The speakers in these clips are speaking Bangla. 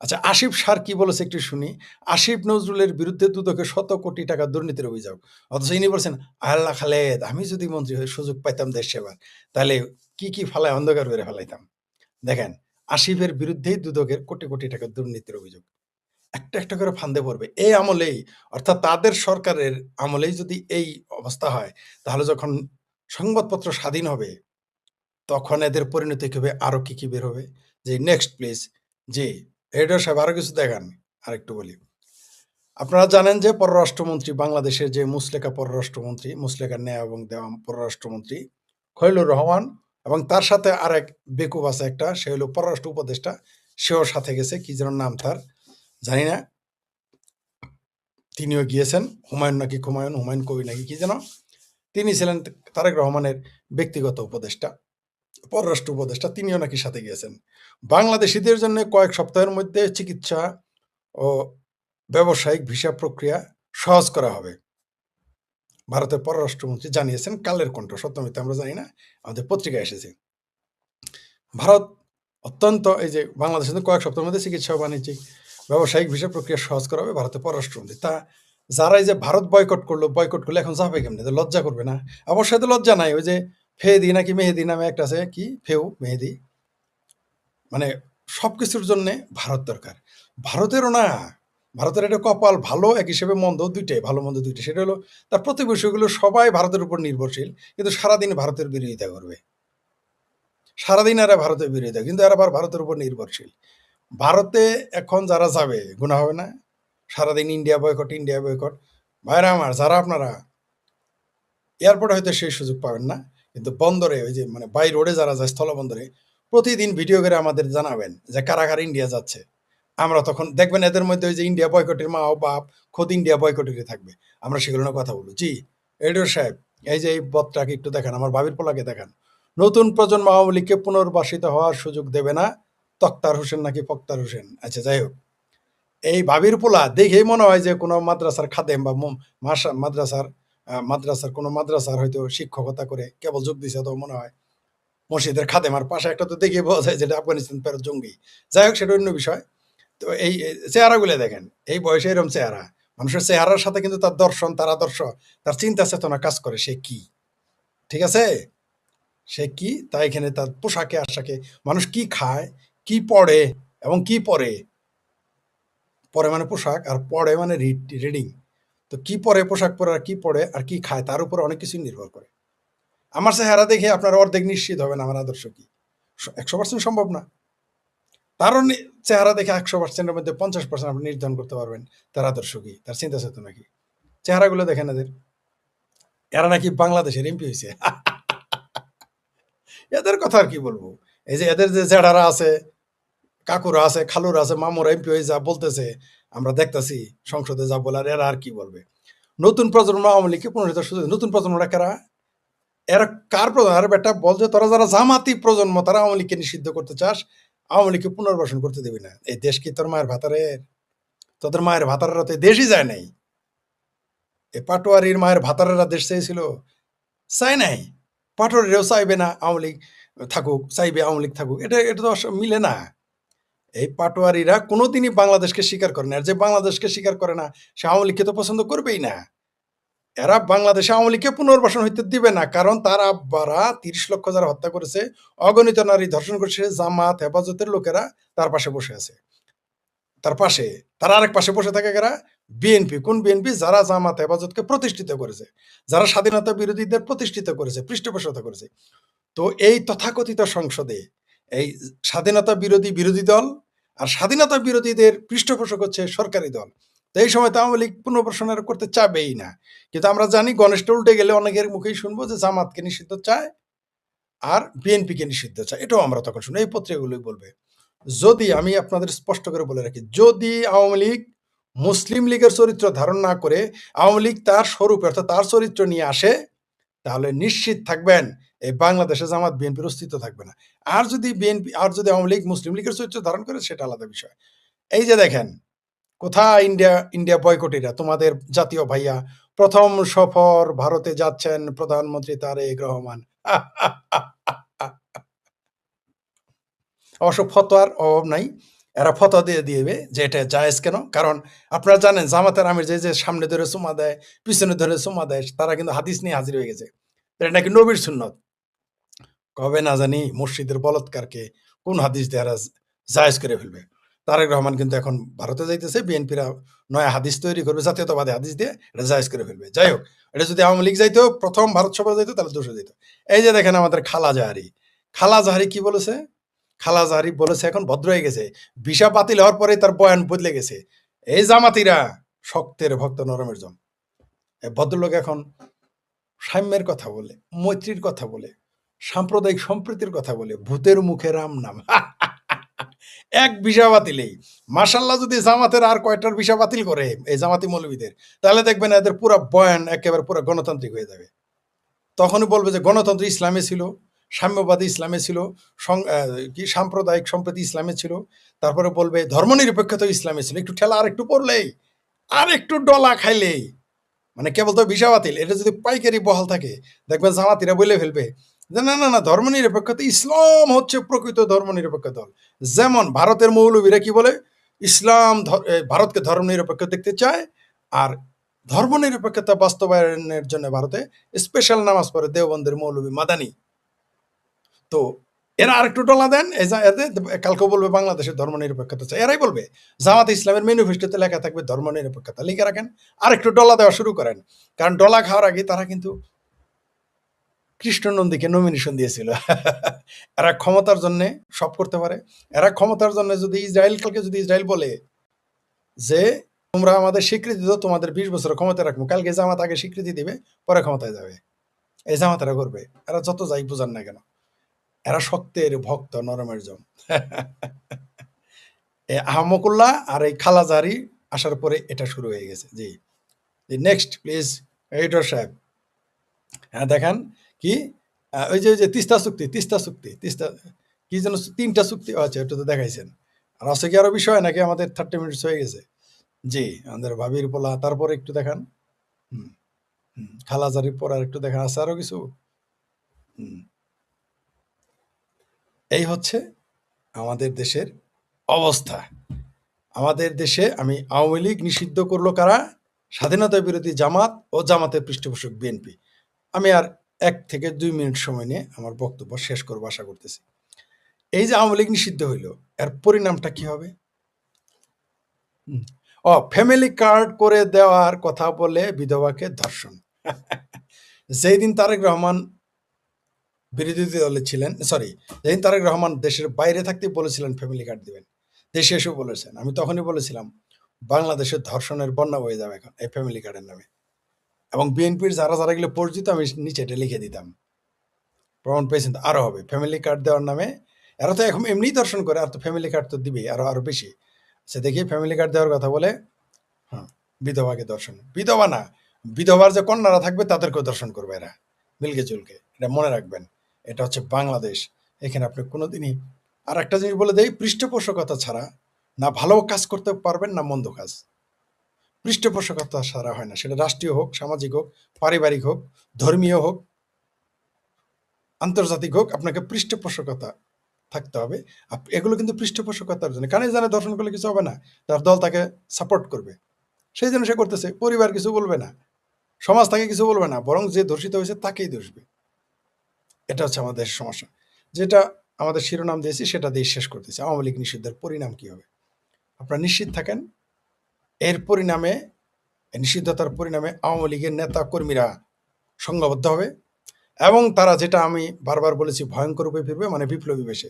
আচ্ছা, আসিফ স্যার কি বলেছে একটু শুনি। আসিফ নজরুলের বিরুদ্ধে দুদকে শত কোটি টাকা দুর্নীতির অভিযোগ। অথচ ইনি বলছেন, আল্লাহ খালেদ আমি যদি মন্ত্রী হয়ে সুযোগ পাইতাম দেশ সেবার, তাহলে কি ফালায় অন্ধকার করে ফেলাইতাম। দেখেন, আসিফের বিরুদ্ধেই দুদকের কোটি কোটি টাকা দুর্নীতির অভিযোগ। একটা করে ফান্দে পড়বে। এই আমলেই, অর্থাৎ তাদের সরকারের আমলেই যদি এই অবস্থা হয়, তাহলে যখন সংবাদপত্র স্বাধীন হবে, তখন এদের পরিণতি কি হবে, আরো কি বের হবে। যে নেক্সট প্লিজ। জি, এডো সাহেব আরো কিছু দেখান। আরেকটু বলি। আপনারা জানেন যে পররাষ্ট্রমন্ত্রী বাংলাদেশের যে মুসলেকা পররাষ্ট্রমন্ত্রী, মুসলেকা ন্যায় এবং দেওয়ান পররাষ্ট্রমন্ত্রী খলিলুর রহমান, এবং তার সাথে আরেক বেকুব আছে একটা, সে হলো পররাষ্ট্র উপদেষ্টা, সেও সাথে গেছে, কি যেন নাম তার জানি না। তিনিও গিয়েছেন, হুমায়ুন নাকি হুমায়ুন কবির নাকি কি যেন, তিনি ছিলেন তারেক রহমানের ব্যক্তিগত উপদেষ্টা, পররাষ্ট্র উপদেষ্টা, তিনিও নাকি সাথে গিয়েছেন। বাংলাদেশিদের জন্য কয়েক সপ্তাহের মধ্যে চিকিৎসা ও ব্যবসায়িক ভিসা প্রক্রিয়া সহজ করা হবে, ভারতের পররাষ্ট্রমন্ত্রী জানিয়েছেন। কালের কণ্ঠ, সত্য মিথ্যা আমরা জানি না, আমাদের পত্রিকায় এসেছে। ভারত অত্যন্ত, এই যে বাংলাদেশের কয়েক সপ্তাহের মধ্যে চিকিৎসা ও বাণিজ্যিক ব্যবসায়িক ভিসা প্রক্রিয়া সহজ করা হবে, ভারতের পররাষ্ট্রমন্ত্রী। তা যারা এই যে ভারত বয়কট করলে এখন যাবে কেমনি, লজ্জা করবে না? অবশ্যই তো লজ্জা নাই। ওই যে ফেদি নাকি মেহেদি নামে একটা আছে, কি মেহেদি, মানে সবকিছুর জন্য ভারত দরকার। ভারতেরও না, ভারতের একটা কপাল ভালো এক হিসেবে মন্দ দুইটাই, ভালো মন্দ দুইটাই। সেটা হলো তার প্রতিবেশীগুলো সবাই ভারতের উপর নির্ভরশীল, কিন্তু সারাদিন ভারতের বিরোধিতা করবে। সারাদিন এরা ভারতের বিরোধিতা, কিন্তু এরা আবার ভারতের উপর নির্ভরশীল। ভারতে এখন যারা যাবে গুনাহ হবে না? সারাদিন ইন্ডিয়া বয়কট। ভাইরা আমার, যারা আপনারা এয়ারপোর্টে হয়তো সেই সুযোগ পাবেন না, কিন্তু বন্দরে, ওই যে মানে বাই রোডে যারা যায়, স্থলবন্দরে প্রতিদিন ভিডিও করে আমাদের জানাবেন যে কারা ইন্ডিয়া যাচ্ছে। আমরা তখন দেখবেন এদের মধ্যে ওই যে ইন্ডিয়া বয়কটের মা ও বাপ খোদ ইন্ডিয়া বয়কটেরই থাকবে। আমরা সেগুলো নিয়ে কথা বলবো। জি, এডিটর সাহেব, এই যে এই বদটাকে একটু দেখান, আমার ভাবির পোলাকে দেখান। নতুন প্রজন্ম আওয়ামী লীগকে পুনর্বাসিত হওয়ার সুযোগ দেবে না, তক্তার হোসেন নাকি ফক্তার হোসেন। আচ্ছা, যাই হোক, এই ভাবির পোলা দেখেই মনে হয় যে কোনো মাদ্রাসার খাদেম বা মাদ্রাসার হয়তো শিক্ষকতা করে কেবল যোগ দিছে, তো মনে হয় মসজিদের খাদেমার পাশে একটা তো দেখে বোঝা যায় যেটা আফগানিস্তান ফেরত জঙ্গি। যাই হোক, সেটা অন্য বিষয়। তো এই চেহারাগুলো দেখেন, এই বয়সে এরকম চেহারা, মানুষের চেহারার সাথে কিন্তু তার দর্শন, তার আদর্শ, তার চিন্তা চেতনা কাজ করে। সে কি, ঠিক আছে, সে কি, তাই এখানে তার পোশাকে আশাকে, মানুষ কি খায়, কি পড়ে এবং কি পরে, পরে মানে পোশাক, আর পড়ে মানে রিডিং। তো কি পরে, পোশাক পরে, আর কি পড়ে আর কি খায়, তার উপর অনেক কিছুই নির্ভর করে। আমার চেহারা দেখে আপনার অর্ধেক নিশ্চিত হবেন আমার আদর্শ কি। 100% সম্ভব না। তারও চেহারা দেখে 100%-এর মধ্যে 50% আপনি নির্ধারণ করতে পারবেন তার আদর্শ কি, তার চিন্তা চেতনা কি। চেহারাগুলো দেখেন এদের, এরা নাকি বাংলাদেশের এমপি হয়েছে। এদের কথা আর কি বলবো। এই যে এদের যে জেঠারা আছে, কাকুরা আছে, খালুরা আছে, মামুরা এমপি হয়ে যা বলতেছে, আমরা দেখতেছি সংসদে যা বলার, এরা আর কি বলবে। নতুন প্রজন্ম আওয়ামী লীগকে পুনর্হিত সুযোগ, নতুন প্রজন্মরা কারা, এরা কার প্রজন্ম? আরে বেটা বল যে তোরা যারা জামাতি প্রজন্ম, তারা আওয়ামী লীগকে নিষিদ্ধ করতে চাস, আওয়ামী লীগকে পুনর্বাসন করতে দিবি না। এই দেশ কি তোর মায়ের ভাতারের? তোদের মায়ের ভাতারেরা তো দেশই যায় নাই। এ পাটোয়ারির মায়ের ভাতারেরা দেশ চেয়েছিল? চাই নাই। পাটোয়ারিরাও চাইবে না আওয়ামী লীগ থাকুক, চাইবে আওয়ামী লীগ থাকুক। এটা তো মিলে না। এই পাটোয়ারিরা কোনোদিনই বাংলাদেশকে স্বীকার করে না। আর যে বাংলাদেশকে স্বীকার করে না, সে আওয়ামী লীগকে তো পছন্দ করবেই না। এরা বাংলাদেশে আওয়ামী লীগকে পুনর্বাসন হইতে দিবে না, কারণ তার আব্বারা ৩০ লক্ষ যারা হত্যা করেছে, অগণিত নারী ধর্ষণ করেছে, জামাত হেফাজতের লোকেরা তার পাশে বসে আছে। তার পাশে, তার আরেক পাশে বসে থাকে কারা? বিএনপি। কোন বিএনপি? যারা জামাত হেফাজতকে প্রতিষ্ঠিত করেছে, যারা স্বাধীনতা বিরোধীদের প্রতিষ্ঠিত করেছে, পৃষ্ঠপোষকতা করেছে। তো এই তথাকথিত সংসদে এই স্বাধীনতা বিরোধী দল, আর স্বাধীনতা বিরোধীদের পৃষ্ঠপোষক হচ্ছে সরকারি দল। তো এই সময় তো আওয়ামী লীগ পুনর্বাসন করতে চাবেই না। কিন্তু আমরা জানি গণেশটা উল্টে গেলে অনেকের মুখেই শুনবো যে জামাতকে নিষিদ্ধ চায় আর বিএনপিকে নিষিদ্ধ চায়। এটাও আমরা তখন শুনি, এই পত্রিকাগুলোই বলবে। যদি আমি আপনাদের স্পষ্ট করে বলে রাখি, যদি আওয়ামী লীগ মুসলিম লীগের চরিত্র ধারণ না করে আওয়ামী লীগ তার স্বরূপ অর্থাৎ তার চরিত্র নিয়ে আসে, তাহলে নিশ্চিত থাকবেন এই বাংলাদেশে জামাত বিএনপির অস্তিত্ব থাকবে না। আর যদি আওয়ামী লীগ মুসলিম লীগের চরিত্র ধারণ করে, সেটা আলাদা বিষয়। এই যে দেখেন, কোথায় ইন্ডিয়া বয়কটিরা, তোমাদের জাতীয় ভাইয়া, প্রথম সফর ভারতে যাচ্ছেন প্রধানমন্ত্রী তারেক রহমান। অবশ্য ফতোয়ার অভাব নাই। এরা ফতোয়া দিয়ে দিবে যে এটা জায়েজ কেন? কারণ আপনারা জানেন জামাতের আমির যে সামনে ধরে চুমা দেয়, পিছনে ধরে চুমা দেয়, তারা কিন্তু হাদিস নিয়ে হাজির হয়ে গেছে। এটা নাকি নবীর সুন্নত। কবে না জানি মসজিদের বলাৎকারকে কোন হাদিস দিয়ে এরা জায়েজ করে ফেলবে। তারেক রহমান কিন্তু এখন ভারতে যাইতেছে, বিএনপিরা নয়া হাদিস তৈরি করবে, জাতীয়তাবাদী হাদিস দিয়ে এটা জায়েজ করে ফেলবে। যাই হোক, এটা যদি আওয়ামী লীগ যাইতো, প্রথম ভারত সভা যাইতো, তাহলে দোষে যেত। এই যে দেখেন আমাদের খালা জাহারি। খালা জাহারি কি বলেছে? খালা জাহারি বলেছে এখন ভদ্র হয়ে গেছে। ভিসা বাতিল হওয়ার পরে তার বয়ান বদলে গেছে। এই জামাতিরা শক্তের ভক্ত নরমের জম। এই ভদ্রলোক এখন সাম্যের কথা বলে, মৈত্রীর কথা বলে, সাম্প্রদায়িক সম্প্রীতির কথা বলে, ভূতের মুখে রাম নাম। এক ভিসা বাতিলেই। মাশাল্লাহ যদি জামাতের আর কয়টার ভিসা বাতিল করে এই জামাতি মৌলবীদের, তাহলে দেখবেন এদের পুরা বয়ান একেবারে পুরা গণতান্ত্রিক হয়ে যাবে। তখনই বলবে যে গণতন্ত্র ইসলামে ছিল, সাম্যবাদী ইসলামে ছিল, কি সাম্প্রদায়িক সম্প্রীতি ইসলামে ছিল। তারপরে বলবে ধর্মনিরপেক্ষতা ইসলামে ছিল। একটু ঠেলা আর একটু পড়লেই, আর একটু ডলা খাইলেই, মানে কেবল তো ভিসা বাতিল, এটা যদি পাইকারি বহাল থাকে, দেখবেন জামাতিরা বলে ফেলবে যে না না না, ধর্মনিরপেক্ষতা, ইসলাম হচ্ছে প্রকৃত ধর্মনিরপেক্ষ দল। যেমন ভারতের মৌলবীরা কি বলে, ইসলাম ভারতকে ধর্মনিরপেক্ষ দেখতে চায়, আর ধর্মনিরপেক্ষতা বাস্তবায়নের জন্য ভারতে স্পেশাল নামাজ পড়ে দেওবন্দের মৌলবী মাদানি। তো এরা আরেকটু ডলা দেন, কালকে বলবে বাংলাদেশের ধর্মনিরপেক্ষতা চাই, এরাই বলবে জামাত ইসলামের ম্যানিফেস্টোতে লেখা থাকবে ধর্মনিরপেক্ষতা, লিখে রাখেন, আরেকটু ডলা দেওয়া শুরু করেন। কারণ ডলা খাওয়ার আগে তারা কিন্তু কৃষ্ণ নন্দীকে নমিনেশন দিয়েছিল। এরা ক্ষমতার জন্য সব করতে পারে। এরা ক্ষমতার জন্য যদি কালকে যদি ইসরায়েল বলে যে তোমরা আমাদের স্বীকৃতি দাও, তোমাদের 20 বছর ক্ষমতায় রাখবো, কালকে জামাত আগে স্বীকৃতি দিবে, পরে ক্ষমতায় যাবে। এই জামাত এরা করবে। এরা যত যাই বুঝান না কেন, এরা সত্যের ভক্ত নরমের জম। আহমকুল্লাহ আর এই খালাজারি আসার পরে এটা শুরু হয়ে গেছে। জি, নেক্সট প্লিজ এডিটর সাহেব। হ্যাঁ দেখান কি, ওই যে তিস্তা চুক্তি, তিস্তা কি যেন 3টা চুক্তি আছে, ওটা তো দেখাইছেন। আর আছে কি আরো বিষয়, নাকি আমাদের 30 মিনিটস হয়ে গেছে? জি, আমাদের ভাবির পোলা, তারপরে একটু দেখান। খালাজারির পর আর একটু দেখান, আছে আরো কিছু? এই হচ্ছে আমাদের দেশের অবস্থা। আমাদের দেশে আমি আওয়ামী লীগ নিষিদ্ধ করলো কারা? স্বাধীনতা বিরোধী জামাত ও জামাতের পৃষ্ঠপোষক বিএনপি। আমি আর 1 থেকে 2 মিনিট সময় নিয়ে আমার বক্তব্য শেষ করব আশা করতেছি। এই যে আওয়ামী লীগ নিষিদ্ধ হইল, এর পরিণামটা কি হবে? ফ্যামিলি কার্ড করে দেওয়ার কথা বলে বিধবাকে ধর্ষণ। যেই দিন তারেক রহমান বিরোধী দলে ছিলেন, যেদিন তারেক রহমান দেশের বাইরে থাকতে বলেছিলেন ফ্যামিলি কার্ড দিবেন, দেশে এসেও বলেছেন, আমি তখনই বলেছিলাম বাংলাদেশের ধর্ষণের বন্যা হয়ে যাবে এখন এই ফ্যামিলি কার্ডের নামে। এবং বিএনপির যারা যারা এগুলো পরিচিত, আমি নিচে এটা লিখে দিতাম, প্রমাণ পেয়েছেন তো, আরো হবে ফ্যামিলি কার্ড দেওয়ার নামে। এরা তো এখন এমনিই দর্শন করে, আর তো ফ্যামিলি কার্ড তো দিবেই আরো বেশি। সে দেখি ফ্যামিলি কার্ড দেওয়ার কথা বলে, হ্যাঁ, বিধবাকে দর্শন, বিধবা না, বিধবার যে কন্যারা থাকবে তাদেরকেও দর্শন করবে এরা, মিলকে চুলকে। এটা মনে রাখবেন, এটা হচ্ছে বাংলাদেশ। এখানে আপনি কোনোদিনই, আর একটা জিনিস বলে দেই, পৃষ্ঠপোষকতা ছাড়া না ভালো কাজ করতে পারবেন না মন্দ কাজ। পৃষ্ঠপোষকতা ছাড়া হয় না, সেটা রাষ্ট্রীয় হোক, সামাজিক হোক, পারিবারিক হোক, ধর্মীয় হোক, আন্তর্জাতিক হোক, আপনাকে পৃষ্ঠপোষকতা থাকতে হবে। এগুলো কিন্তু পৃষ্ঠপোষকতার জন্য, কানে জানে দর্শন করলে কিছু হবে না, তার দল তাকে সাপোর্ট করবে, সেই জন্য সে করতেছে। পরিবার কিছু বলবে না, সমাজ তাকে কিছু বলবে না, বরং যে ধর্ষিত হয়েছে তাকেই দোষবে। এটা হচ্ছে আমাদের দেশের সমস্যা। যেটা আমাদের শিরোনাম দিয়েছি সেটা দিয়ে শেষ করতেছি। আওয়ামী লীগ নিষিদ্ধের পরিণাম কি হবে? আপনারা নিশ্চিত থাকেন, এর পরিণামে, নিষিদ্ধতার পরিণামে আওয়ামী লীগের নেতা কর্মীরা সংঘবদ্ধ হবে, এবং তারা, যেটা আমি বারবার বলেছি, ভয়ঙ্কর রূপে ফিরবে, মানে বিপ্লবী বেশে।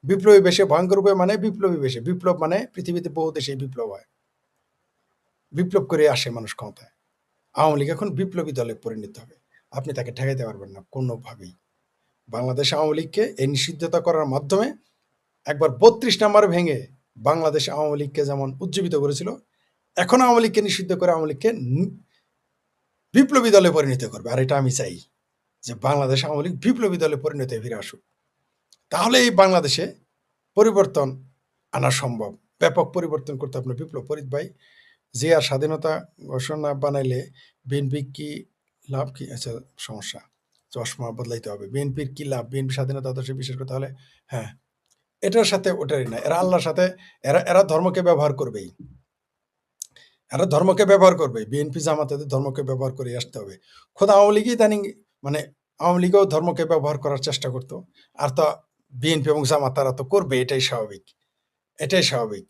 বিপ্লবী বেশে, ভয়ঙ্কর রূপে মানে বিপ্লবী বেশে। বিপ্লব মানে পৃথিবীতে বহু দেশে বিপ্লব হয়, বিপ্লব করে আসে মানুষ ক্ষমতায়। আওয়ামী লীগ এখন বিপ্লবী দলে পরিণত হবে, আপনি তাকে ঠেকাইতে পারবেন না কোনোভাবেই। বাংলাদেশ আওয়ামী লীগকে এই নিষিদ্ধতা করার মাধ্যমে একবার 32 নাম্বার ভেঙে বাংলাদেশ আওয়ামী লীগকে যেমন উজ্জীবিত করেছিল, এখন আওয়ামী লীগকে নিষিদ্ধ করে আওয়ামী লীগকে বিপ্লবী দলে পরিণত করবে। আর এটা আমি চাই যে বাংলাদেশ আওয়ামী লীগ বিপ্লবী দলে পরিণত হয়ে ফিরে আসুক। তাহলে এই বাংলাদেশে পরিবর্তন আনা সম্ভব। ব্যাপক পরিবর্তন করতে আপনার বিপ্লব। ফরিদ ভাই, যে আর স্বাধীনতা ঘোষণা বানাইলে বিএনপি কি লাভ? কি আচ্ছা, সমস্যা, চশমা বদলাইতে হবে। বিএনপির কি লাভ? বিএনপি স্বাধীনতা আদর্শে বিশ্বাস করতে হলে, হ্যাঁ, এটার সাথে ওটারই না। এরা আল্লাহর সাথে এরা ধর্মকে ব্যবহার করবেই। এরা ধর্মকে ব্যবহার করবে। বিএনপি জামায়াতের ধর্মকে ব্যবহার করে আসতে হবে। খোদ আওয়ামী লীগই ইদানিং মানে আওয়ামী লীগও ধর্মকে ব্যবহার করার চেষ্টা করত। আর তো বিএনপি এবং জামাত তারা তো করবে, এটাই স্বাভাবিক। এটাই স্বাভাবিক।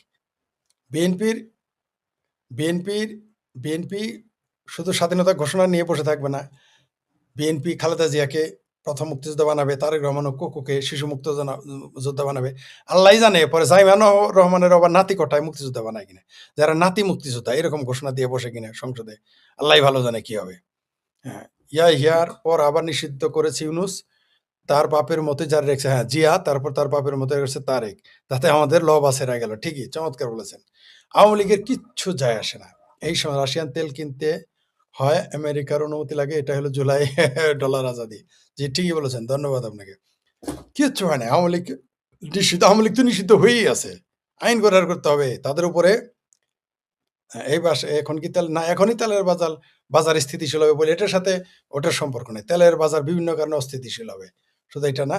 বিএনপির বিএনপির বিএনপি শুধু স্বাধীনতা ঘোষণা নিয়ে বসে থাকবে না। বিএনপি খালেদা জিয়াকে প্রথম মুক্তিযোদ্ধা বানাবে, তারেক রহমান ও কোকোকে শিশু মুক্ত যোদ্ধা বানাবে। আল্লাহই জানে পরে জাইমান রহমানের আবার নাতি কটায় মুক্তিযোদ্ধা বানায় কিনা, যারা নাতি মুক্তিযোদ্ধা এরকম ঘোষণা দিয়ে বসে কিনা সংসদে, আল্লাহ ভালো জানে কি হবে। হ্যাঁ, ইয়াহিয়ার পর আবার নিষিদ্ধ করেছে ইউনুস, তার বাপের মতো যারা রেখেছে, হ্যাঁ জিয়া, তারপর তার বাপের মতো রেখেছে তারেক, তাতে আমাদের লব আছে রয়ে গেল। ঠিকই, চমৎকার বলেছেন। আওয়ামী লীগের কিচ্ছু যায় আসে না। এই সময় রাশিয়ান তেল কিনতে হয়, আমেরিকার অনুমতি লাগে, এটা হলো জুলাই ডলার আজাদি। জি ঠিকই বলেছেন, ধন্যবাদ আপনাকে। কিচ্ছু হয় না, আওয়ামী লীগ নিষিদ্ধ, আওয়ামী লীগ তো নিষিদ্ধ হয়েই আছে। আইন করার করতে হবে তাদের উপরে। এই এখন কি তেল না, এখনই তেলের বাজার স্থিতিশীল হবে বলে এটার সাথে ওটার সম্পর্ক নেই। তেলের বাজার বিভিন্ন কারণে অস্থিতিশীল হবে, শুধু এটা না।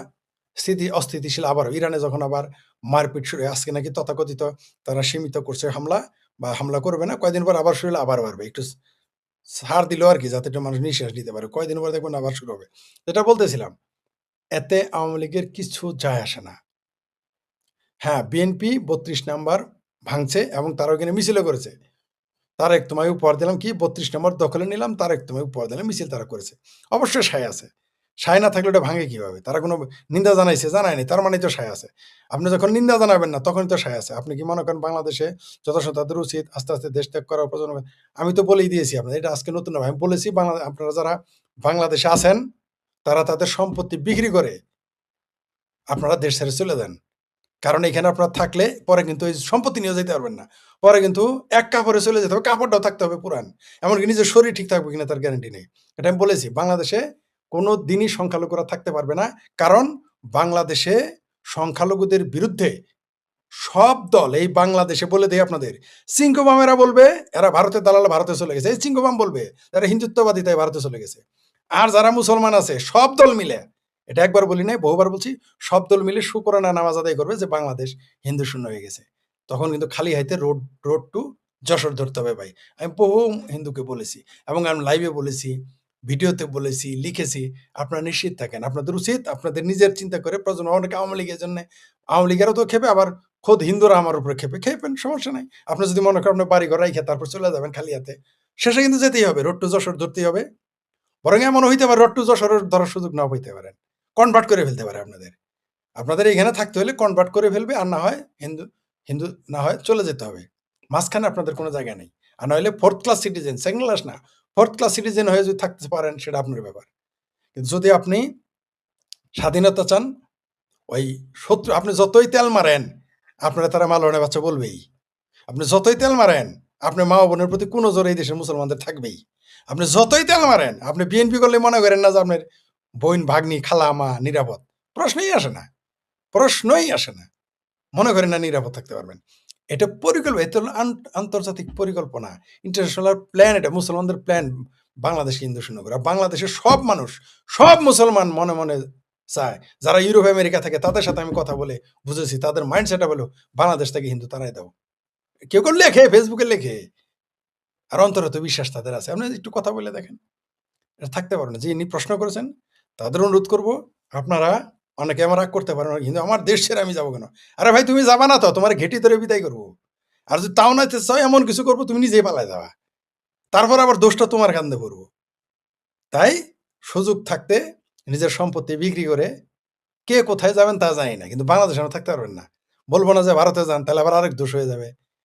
অস্থিতিশীল আবার ইরানে যখন আবার মারপিট শুরু হয়, আজকে নাকি তথাকথিত তারা সীমিত করছে হামলা, বা হামলা করবে না, কয়দিন পর আবার শুরু হলে আবার বাড়বে, একটু ছাড় দিল আর কি, যাতে একটু মানুষ নিঃশ্বাস নিতে পারে। কয়দিন পর দেখবেন আবার শুরু হবে। যেটা বলতেছিলাম, এতে আওয়ামী লীগের কিছু যায় আসে না। হ্যাঁ, বিএনপি ৩২ নাম্বার ভাঙছে এবং তারা ওখানে মিছিলও করেছে। তারেক তোমায় উপহার দিলাম, কি ৩২ নম্বর দখলে নিলাম, তারেক তোমায় উপহার দিলাম, মিছিল তারা করেছে। অবশ্যই সায় আছে। সায় না থাকলে ওটা ভাঙে কিভাবে? তারা কোনো নিন্দা জানাইছে? জানায়নি। তার মানেই তো সায় আছে। আপনি যখন নিন্দা জানাবেন না, তখনই তো সায় আছে। আপনি কি মনে করেন বাংলাদেশে যথাসময়ে তাদের উচিত আস্তে, আস্তে দেশ ত্যাগ করার প্রজন্ম? আমি তো বলেই দিয়েছি আপনাদের, এটা আজকে নতুন নয়। আমি বলেছি আপনারা যারা বাংলাদেশে আছেন, তারা তাদের সম্পত্তি বিক্রি করে আপনারা দেশ ছেড়ে চলে যান। কারণ এখানে আপনার থাকলে পরে কিন্তু ওই সম্পত্তি নিয়ে যেতে পারবেন না। পরে কিন্তু এক কাপড়ে চলে যেতে হবে, কাপড়টাও থাকতে হবে পুরান। এমনকি নিজের শরীর ঠিক থাকবে কিনা তার গ্যারান্টি নেই। এটা আমি বলেছি, বাংলাদেশে কোনো দিনই সংখ্যালঘুরা থাকতে পারবে না। কারণ বাংলাদেশে সংখ্যালঘুদের বিরুদ্ধে সব দল, এই বাংলাদেশে বলে দেই আপনাদের, চিঙ্কোবামেরা বলবে এরা ভারতের দালাল, ভারতে চলে গেছে। এই চিঙ্কোবাম বলবে এরা হিন্দুত্ববাদী, তাই ভারতে চলে গেছে। আর যারা মুসলমান আছে সব দল মিলে, এটা একবার বলি নাই, বহুবার বলছি, সব দল মিলে শুকরানা নামাজ আদায় করবে যে বাংলাদেশ হিন্দু শূন্য হয়ে গেছে। তখন কিন্তু খালি হাইতে রোড টু যশোর ধরতে হবে ভাই। আমি বহু হিন্দুকে বলেছি এবং আমি লাইভে বলেছি, ভিডিওতে বলেছি, লিখেছি। আপনারা নিশ্চিত থাকেন, আপনাদের উচিত আপনাদের নিজের চিন্তা করে প্রয়োজন। অনেকে আওয়ামী লীগের জন্য, আওয়ামী লীগেরও তো খেপে, আবার খোদ হিন্দুরা আমার উপরে খেপেন, সমস্যা নাই। আপনি যদি মনে করেন আপনার বাড়ি ঘর রাইখা তারপর চলে যাবেন খালি হাতে, শেষে কিন্তু যেতেই হবে, রোড টু যশোর ধরতেই হবে। বরং এমনও হইতে পারে রোড টু যশোরের ধরার সুযোগ নাও হইতে পারেন, কনভার্ট করে ফেলতে পারে আপনাদের। আপনাদের এখানে থাকতে হলে কনভার্ট করে ফেলবে, আর না হয় হিন্দু হিন্দু না হয় চলে যেতে হবে। মাঝখানে আপনাদের কোনো জায়গা নেই। আর নইলে 4th class citizen, 2nd class না, 4th ক্লাস সিটিজেন হয়ে যদি থাকতে পারেন সেটা আপনার ব্যাপার। কিন্তু যদি আপনি স্বাধীনতা চান, ওই শত্রু, আপনি যতই তেল মারেন, আপনারা তারা মালনের বাচ্চা বলবেই। আপনি যতই তেল মারেন, আপনার মা বোনের প্রতি কোনো জোর এই দেশের মুসলমানদের থাকবেই। আপনি যতই তেল মারেন, আপনি বিএনপি করলে মনে করেন না যে আপনার বোন, ভাগ্নি, খালা, মা নিরাপদ। প্রশ্নই আসে না, প্রশ্নই আসে না। মনে করেন না নিরাপদ থাকতে পারবেন। এটা পরিকল্পনা, এটা হলো আন্তর্জাতিক পরিকল্পনা, ইন্টারন্যাশনাল প্ল্যান, এটা মুসলমানদের প্ল্যান বাংলাদেশকে হিন্দু শূন্য করা। বাংলাদেশের সব মানুষ, সব মুসলমান মনে, মনে চায়, যারা ইউরোপ আমেরিকা থাকে তাদের সাথে আমি কথা বলে বুঝেছি, তাদের মাইন্ডসেট হলো বাংলাদেশ থেকে হিন্দু তারাই দাও। কেউ লেখে, ফেসবুকে লেখে, আর অন্তরে তো বিশ্বাস তাদের আছে। আপনি একটু কথা বলে দেখেন, এটা থাকতে পারবে না। যিনি প্রশ্ন করেছেন তাদের অনুরোধ করব, আপনারা অনেকে আমার রাগ করতে পারেন, কিন্তু আমার দেশ ছেড়ে আমি যাবো কেন? আরে ভাই তুমি যাবা না তো, তোমার ঘেঁটি ধরে বিদায় করবো। আর যদি তাও না চাও, এমন কিছু করবো তুমি নিজেই পালায় যাওয়া, তারপর আবার দোষটা তোমার কান্দে পড়বো। তাই সুযোগ থাকতে নিজের সম্পত্তি বিক্রি করে কে কোথায় যাবেন তা জানি না, কিন্তু বাংলাদেশে থাকতে পারবেন না। বলবো না যে ভারতে যান, তাহলে আবার আরেক দোষ হয়ে যাবে।